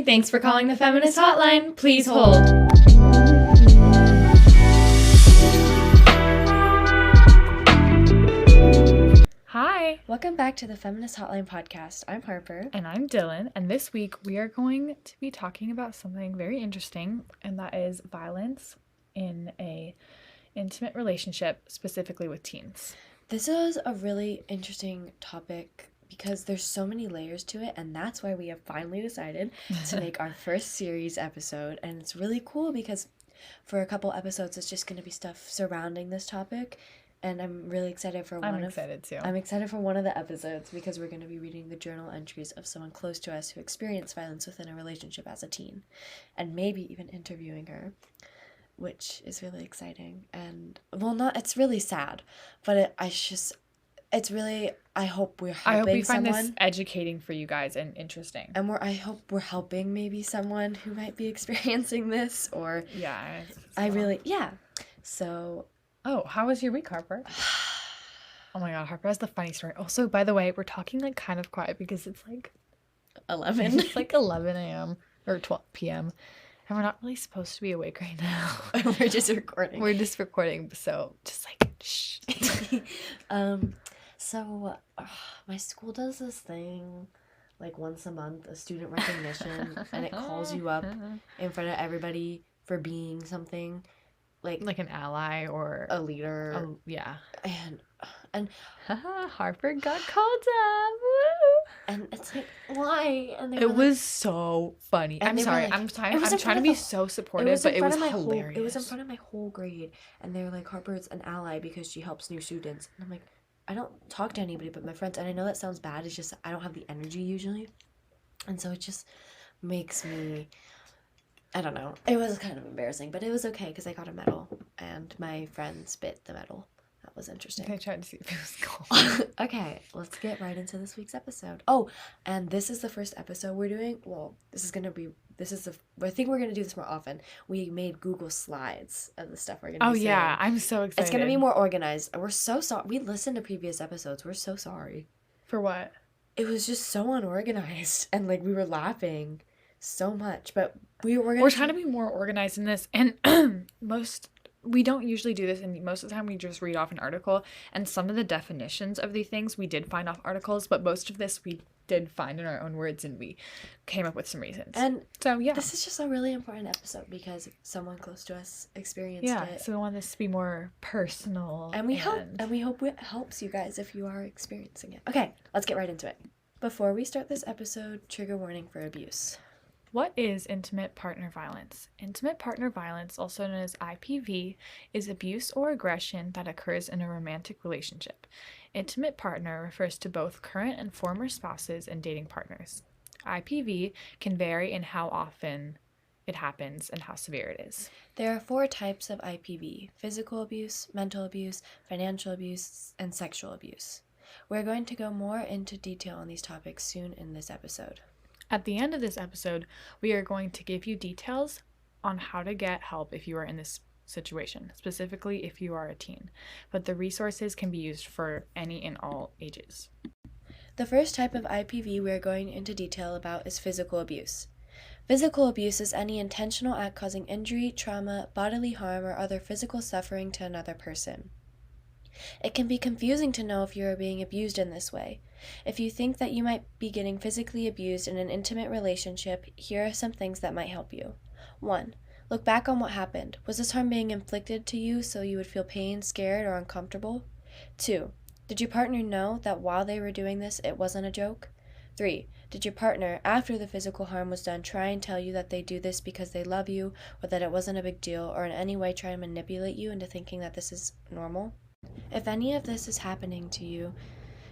Hi, thanks for calling the Feminist Hotline. Please hold. Hi. Welcome back to the Feminist Hotline podcast. I'm Harper. And I'm Dylan. And this week we are going to be talking about something very interesting, and that is violence in a intimate relationship, specifically with teens. This is a really interesting topic because there's so many layers to it, and that's why we have finally decided to make our first series episode. And it's really cool because for a couple episodes it's just going to be stuff surrounding this topic, and I'm really excited for I'm excited too. I'm excited for one of the episodes because we're going to be reading the journal entries of someone close to us who experienced violence within a relationship as a teen, and maybe even interviewing her, which is really exciting. And it's really sad, but I hope we're helping. I hope we find someone. This educating for you guys and interesting. And I hope we're helping maybe someone who might be experiencing this, or So, how was your week, Harper? Oh my god, Harper has the funny story. Also, by the way, we're talking like kind of quiet because it's like 11. It's like 11 a.m. or 12 p.m. And we're not really supposed to be awake right now. We're just recording. So just like shh. So my school does this thing like once a month, a student recognition, and it calls you up in front of everybody for being something like an ally or a leader. Yeah. And Harper got called up. Woo! And it's like, why? And it was so funny. I'm sorry. I'm trying to be so supportive, but it was hilarious. It was in front of my whole grade, and they were like, Harper's an ally because she helps new students. And I'm like, I don't talk to anybody but my friends, and I know that sounds bad. It's just I don't have the energy usually, and so it just makes me, I don't know. It was kind of embarrassing, but it was okay because I got a medal, and my friends bit the medal. That was interesting. I tried to see if it was cool. Okay, let's get right into this week's episode. Oh, and this is the first episode we're doing. Well, I think we're going to do this more often. We made Google Slides of the stuff we're going to be saying. Oh, yeah. I'm so excited. It's going to be more organized. We're so sorry. We listened to previous episodes. We're so sorry. For what? It was just so unorganized. And, we were laughing so much. But we're trying to be more organized in this. And we don't usually do this, and most of the time we just read off an article, and some of the definitions of the things we did find off articles, but most of this we did find in our own words, and we came up with some reasons. And so, yeah. This is just a really important episode because someone close to us experienced it. So we want this to be more personal. And we hope it helps you guys if you are experiencing it. Okay, let's get right into it. Before we start this episode, trigger warning for abuse. What is intimate partner violence? Intimate partner violence, also known as IPV, is abuse or aggression that occurs in a romantic relationship. Intimate partner refers to both current and former spouses and dating partners. IPV can vary in how often it happens and how severe it is. There are 4 types of IPV: physical abuse, mental abuse, financial abuse, and sexual abuse. We're going to go more into detail on these topics soon in this episode. At the end of this episode, we are going to give you details on how to get help if you are in this situation, specifically if you are a teen. But the resources can be used for any and all ages. The first type of IPV we are going into detail about is physical abuse. Physical abuse is any intentional act causing injury, trauma, bodily harm, or other physical suffering to another person. It can be confusing to know if you are being abused in this way. If you think that you might be getting physically abused in an intimate relationship, here are some things that might help you. 1. Look back on what happened. Was this harm being inflicted to you so you would feel pain, scared, or uncomfortable? 2. Did your partner know that while they were doing this, it wasn't a joke? 3. Did your partner, after the physical harm was done, try and tell you that they do this because they love you, or that it wasn't a big deal, or in any way try and manipulate you into thinking that this is normal? If any of this is happening to you,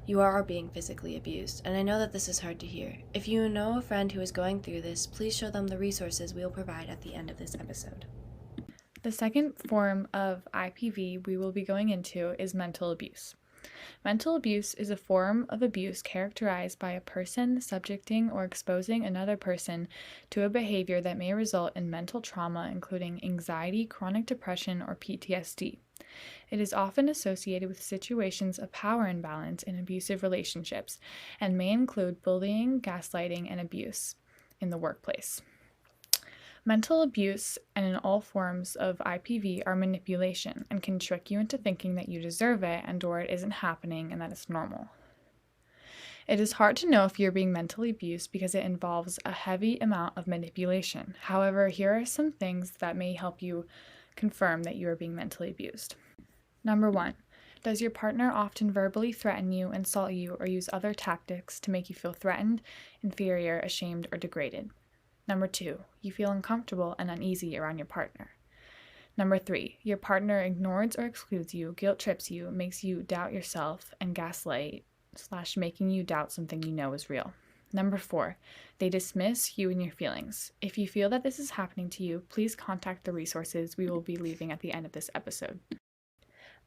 you are being physically abused, and I know that this is hard to hear. If you know a friend who is going through this, please show them the resources we will provide at the end of this episode. The second form of IPV we will be going into is mental abuse. Mental abuse is a form of abuse characterized by a person subjecting or exposing another person to a behavior that may result in mental trauma, including anxiety, chronic depression, or PTSD. It is often associated with situations of power imbalance in abusive relationships and may include bullying, gaslighting, and abuse. in the workplace. Mental abuse and in all forms of IPV are manipulation and can trick you into thinking that you deserve it and/or it isn't happening and that it's normal. It is hard to know if you're being mentally abused because it involves a heavy amount of manipulation. However, here are some things that may help you confirm that you are being mentally abused. Number 1, does your partner often verbally threaten you, insult you, or use other tactics to make you feel threatened, inferior, ashamed, or degraded? Number 2, you feel uncomfortable and uneasy around your partner. Number 3, your partner ignores or excludes you, guilt trips you, makes you doubt yourself, and gaslight/making you doubt something you know is real. Number 4, they dismiss you and your feelings. If you feel that this is happening to you, please contact the resources we will be leaving at the end of this episode.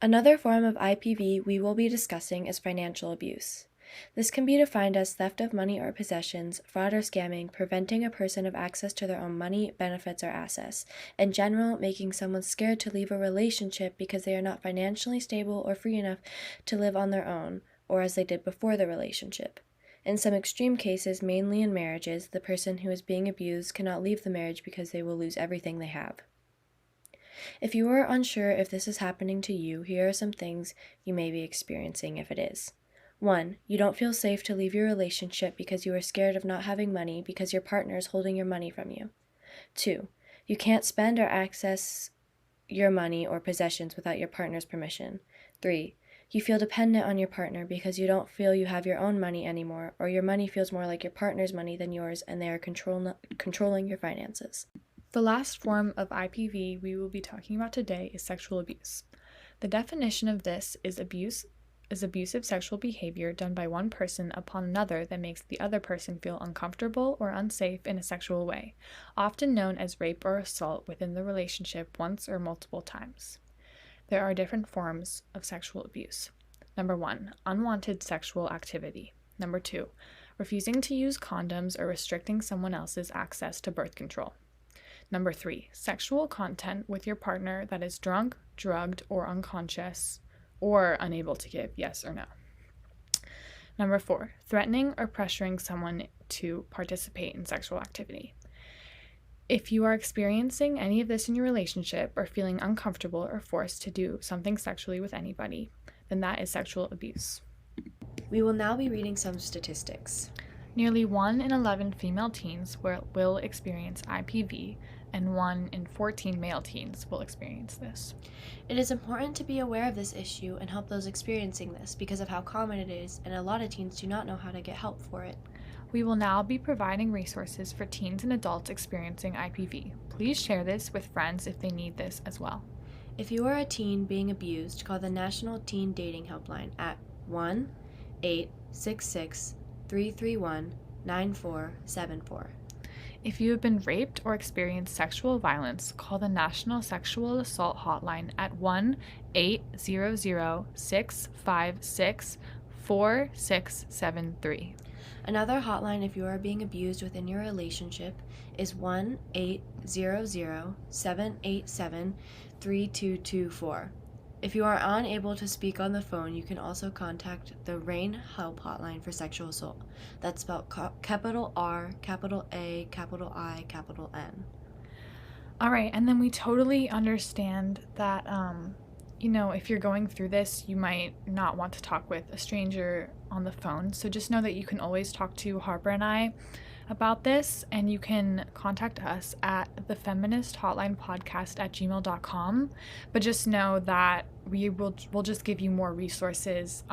Another form of IPV we will be discussing is financial abuse. This can be defined as theft of money or possessions, fraud or scamming, preventing a person of access to their own money, benefits, or assets. In general, making someone scared to leave a relationship because they are not financially stable or free enough to live on their own, or as they did before the relationship. In some extreme cases, mainly in marriages, the person who is being abused cannot leave the marriage because they will lose everything they have. If you are unsure if this is happening to you, here are some things you may be experiencing if it is. 1, you don't feel safe to leave your relationship because you are scared of not having money because your partner is holding your money from you. 2, you can't spend or access your money or possessions without your partner's permission. 3, you feel dependent on your partner because you don't feel you have your own money anymore, or your money feels more like your partner's money than yours and they are controlling your finances. The last form of IPV we will be talking about today is sexual abuse. The definition of this is abusive sexual behavior done by one person upon another that makes the other person feel uncomfortable or unsafe in a sexual way, often known as rape or assault within the relationship once or multiple times. There are different forms of sexual abuse. Number 1, unwanted sexual activity. Number 2, refusing to use condoms or restricting someone else's access to birth control. Number 3, sexual content with your partner that is drunk, drugged, or unconscious, or unable to give yes or no. Number 4, threatening or pressuring someone to participate in sexual activity. If you are experiencing any of this in your relationship or feeling uncomfortable or forced to do something sexually with anybody, then that is sexual abuse. We will now be reading some statistics. Nearly 1 in 11 female teens will experience IPV, and 1 in 14 male teens will experience this. It is important to be aware of this issue and help those experiencing this because of how common it is, and a lot of teens do not know how to get help for it. We will now be providing resources for teens and adults experiencing IPV. Please share this with friends if they need this as well. If you are a teen being abused, call the National Teen Dating Helpline at 1-866-331-9474. If you have been raped or experienced sexual violence, call the National Sexual Assault Hotline at 1-800-656-4673. Another hotline if you are being abused within your relationship is 1-800-787-3224. If you are unable to speak on the phone, you can also contact the RAIN Help Hotline for sexual assault. That's spelled capital R, capital A, capital I, capital N. All right, and then we totally understand that, if you're going through this, you might not want to talk with a stranger on the phone. So just know that you can always talk to Harper and I about this, and you can contact us at thefeministhotlinepodcast@gmail.com. But just know that we'll just give you more resources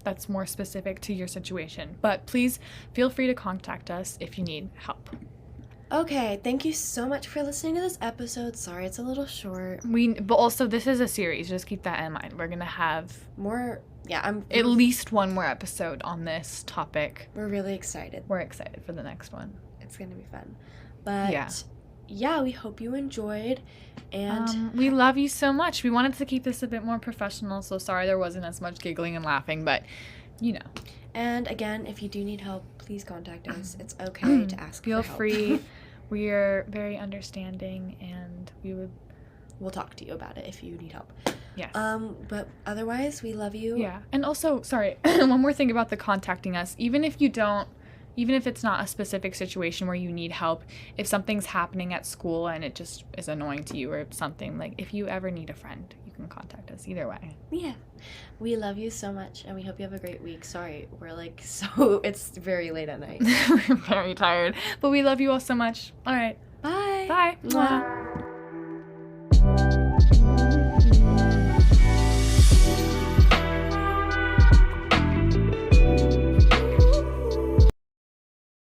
that's more specific to your situation. But please feel free to contact us if you need help. Okay, thank you so much for listening to this episode. Sorry it's a little short. But also this is a series. Just keep that in mind. We're gonna have more. Yeah, at least one more episode on this topic. We're really excited. We're excited for the next one. It's gonna be fun. But yeah, we hope you enjoyed, and we love you so much. We wanted to keep this a bit more professional, so sorry there wasn't as much giggling and laughing, but And again, if you do need help, please contact us. It's okay to ask for help. Feel free. We are very understanding, and we'll talk to you about it if you need help. Yes. But otherwise, we love you. Yeah. And also, sorry, one more thing about the contacting us. Even if you don't even if it's not a specific situation where you need help, if something's happening at school and it just is annoying to you or something, like if you ever need a friend, you can contact us either way. Yeah. We love you so much, and we hope you have a great week. Sorry, we're like so, it's very late at night. We're very tired, but we love you all so much. All right. Bye. Bye. Mwah.